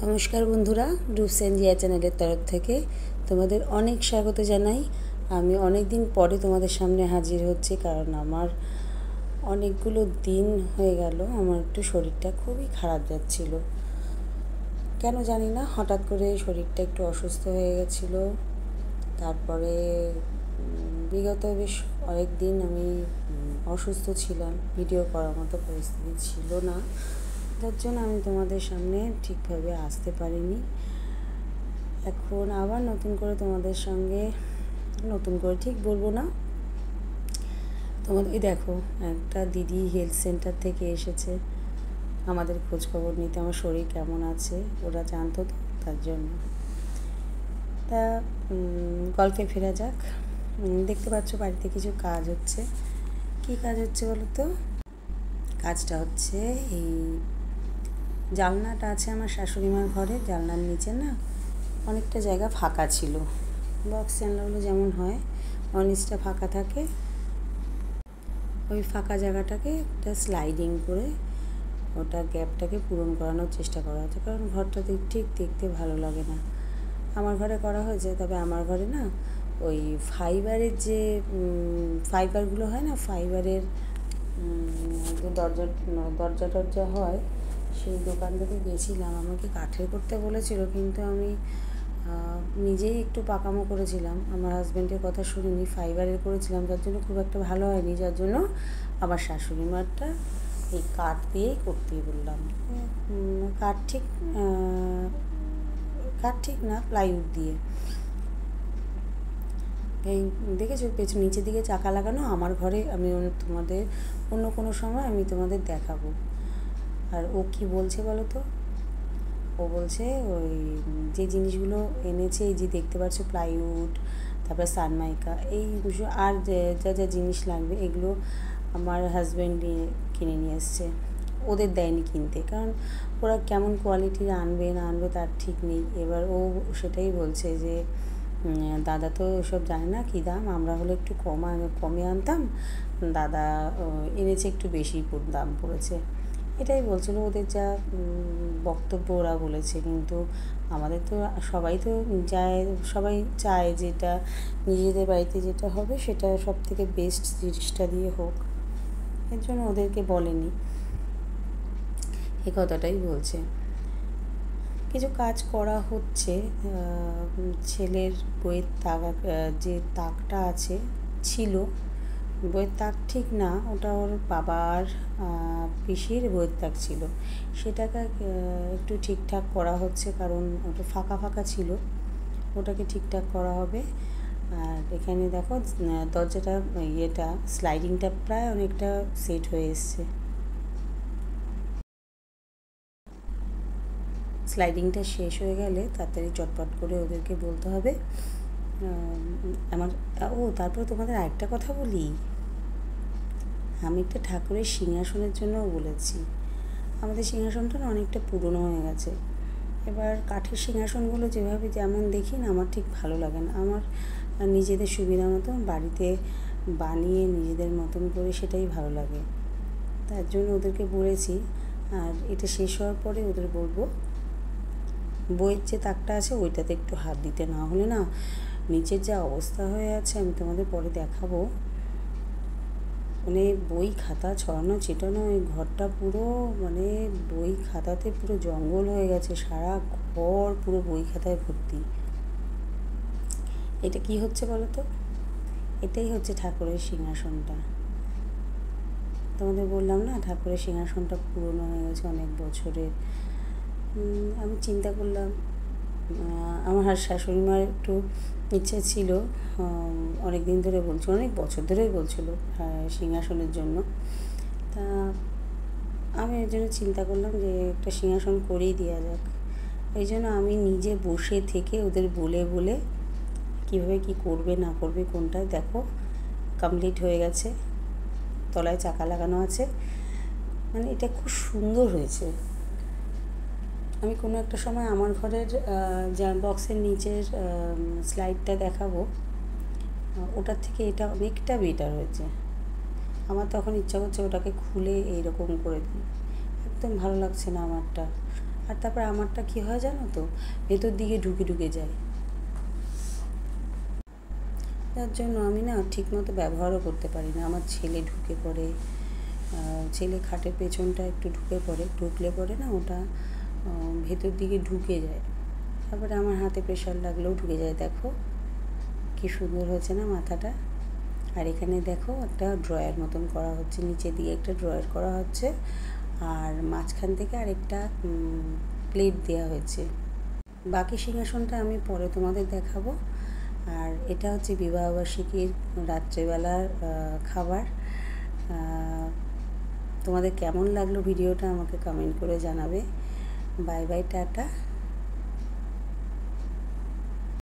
নমস্কার বন্ধুরা, রূপস এন্ড জিয়া চ্যানেলের তরফ থেকে তোমাদের অনেক স্বাগত জানাই। আমি অনেক দিন পরে তোমাদের সামনে হাজির হচ্ছি, কারণ আমার অনেকগুলো দিন হয়ে গেল আমার একটু শরীরটা খুবই খারাপ যাচ্ছিল। কেন জানি না, হঠাৎ করে শরীরটা একটু অসুস্থ হয়ে গেছিলো। তারপরে বিগত বেশ অনেক দিন আমি অসুস্থ ছিলাম, ভিডিও করার মতো পরিস্থিতি ছিল না, যার জন্য আমি তোমাদের সামনে ঠিকভাবে আসতে পারিনি। এখন আবার নতুন করে তোমাদের সঙ্গে, নতুন করে ঠিক বলবো না, তোমাদের দেখো একটা দিদি হেলথ সেন্টার থেকে এসেছে আমাদের খোঁজখবর নিতে, আমার শরীর কেমন আছে ওরা জানতো তো, তার জন্য। তা গল্পে ফেরা যাক। দেখতে পাচ্ছ বাড়িতে কিছু কাজ হচ্ছে। কি কাজ হচ্ছে বলো তো? কাজটা হচ্ছে এই জানলাটা আছে আমার শাশুড়িমার ঘরে, জানলার নিচে না অনেকটা জায়গা ফাঁকা ছিল। বক্স জানলাগুলো যেমন হয় নিচটা ফাঁকা থাকে, ওই ফাঁকা জায়গাটাকে একটা স্লাইডিং করে ওটা গ্যাপটাকে পূরণ করানোর চেষ্টা করা হচ্ছে, কারণ ঘরটা ঠিক দেখতে ভালো লাগে না। আমার ঘরে করা হয়েছে, তবে আমার ঘরে না ওই ফাইবারের যে ফাইবারগুলো হয় না, ফাইবারের যে দরজা হয়, সেই দোকানটাতে গেছিলাম। আমাকে কাঠের করতে বলেছিল, কিন্তু আমি নিজেই একটু পাকামো করেছিলাম, আমার হাজব্যান্ডের কথা শুনিনি, ফাইবারের করেছিলাম, যার জন্য খুব একটা ভালো হয়নি। যার জন্য আমার শাশুড়ি মারটা এই কাঠ দিয়েই করতে বললাম। কাঠ ঠিক না, প্লাইউড দিয়ে। এই দেখেছো পেছন নিচের দিকে চাকা লাগানো আমার ঘরে। আমি তোমাদের অন্য কোনো সময় আমি তোমাদের দেখাবো। আর ও কি বলছে বলো তো? ও বলছে ওই যে জিনিসগুলো এনেছে, এই যে দেখতে পাচ্ছ প্লাইউড, তারপরে সানমাইকা, এই আর যা যা জিনিস লাগবে এগুলো আমার হাজব্যান্ড কিনে নিয়ে এসছে, ওদের দেয়নি কিনতে, কারণ ওরা কেমন কোয়ালিটির আনবে না আনবে তার ঠিক নেই। এবার ও সেটাই বলছে যে দাদা তো ওসব জানে না কী দাম, আমরা হলে একটু কমে আনতাম, দাদা এনেছে একটু বেশি দাম পড়েছে। এটাই বলছিল, ওদের যা বক্তব্য ওরা বলেছে। কিন্তু আমাদের তো সবাই চায় যেটা নিজেদের বাড়িতে যেটা হবে সেটা সব থেকে বেস্ট জিনিসটা দিয়ে হোক, এর জন্য ওদেরকে বলেনি, এই কথাটাই বলছে। কিছু কাজ করা হচ্ছে, ছেলের বইয়ের যে তাকটা আছে ছিল, বইয়ের তাক ঠিক না, ওটা ওর বাবার পিসির বইয়ের তাক ছিল, সেটাকে একটু ঠিকঠাক করা হচ্ছে, কারণ ওটা ফাঁকা ফাঁকা ছিল, ওটাকে ঠিকঠাক করা হবে। আর এখানে দেখো দরজাটা স্লাইডিংটা প্রায় অনেকটা সেট হয়ে এসছে। স্লাইডিংটা শেষ হয়ে গেলে তাড়াতাড়ি চটপট করে ওদেরকে বলতে হবে। তারপর তোমাদের আরেকটা কথা বলি, আমি একটা ঠাকুরের সিংহাসনের জন্যও বলেছি। আমাদের সিংহাসনটা না অনেকটা পুরনো হয়ে গেছে। এবার কাঠের সিংহাসনগুলো যেমন দেখি না, আমার ঠিক ভালো লাগে না। আমার নিজেদের সুবিধা মতো বাড়িতে বানিয়ে নিজেদের মতন করে সেটাই ভালো লাগে, তার জন্য ওদেরকে বলেছি। আর এটা শেষ হওয়ার পরে ওদের বলবো বইয়ের যে তাকটা আছে ওইটাতে একটু হাত দিতে, না হলে না নিচের যা অবস্থা হয়ে আছে আমি তোমাদের পরে দেখাবো। মানে বই খাতা ছড়ানো ছিটানো, ওই ঘরটা পুরো মানে বই খাতাতে পুরো জঙ্গল হয়ে গেছে, সারা ঘর পুরো বই খাতায় ভর্তি। এটা কি হচ্ছে বলো তো? এটাই হচ্ছে ঠাকুরের সিংহাসনটা। তোমাদের বললাম না ঠাকুরের সিংহাসনটা পুরনো হয়ে গেছে অনেক বছরের। আমি চিন্তা করলাম, আমার শাশুড়ি মার একটু ইচ্ছে ছিল, অনেক দিন ধরে বলছিল, অনেক বছর ধরেই বলছিল সিংহাসনের জন্য। তা আমি এর জন্য চিন্তা করলাম যে একটা সিংহাসন করেই দেওয়া যাক। এই জন্য আমি নিজে বসে থেকে ওদের বলে বলে কীভাবে কী করবে না করবে, কোনটায় দেখো কমপ্লিট হয়ে গেছে, তলায় চাকা লাগানো আছে, মানে এটা খুব সুন্দর হয়েছে। আমি কোনো একটা সময় আমার ঘরের বক্সের নিচের স্লাইডটা দেখাবো, ওটার থেকে এটা অনেকটা বেটার হয়েছে। আমার তখন ইচ্ছা করছে ওটাকে খুলে এইরকম করে দিই, একদম ভালো লাগছে না আমারটা। আর তারপর আমারটা কী হয় জানো তো, ভেতর দিকে ঢুকে যায়, যার জন্য আমি না ঠিকমতো ব্যবহারও করতে পারি না। আমার ছেলে ঢুকে পড়ে, ছেলে খাটের পেছনটা একটু ঢুকলে পরে না ওটা ভেতর দিকে ঢুকে যায়, তারপরে আমার হাতে প্রেশার লাগলেও ঢুকে যায়। দেখো কি সুন্দর হয়েছে না মাথাটা। আর এখানে দেখো একটা ড্রয়ার মতন করা হচ্ছে, নিচে দিয়ে একটা ড্রয়ার করা হচ্ছে, আর মাঝখান থেকে আরেকটা প্লেট দেওয়া হয়েছে। বাকি সিংহাসনটা আমি পরে তোমাদের দেখাবো। আর এটা হচ্ছে বিবাহবার্ষিকীর রাত্রেবেলার খাবার। তোমাদের কেমন লাগলো ভিডিওটা আমাকে কমেন্ট করে জানাবে। Bye bye, tata.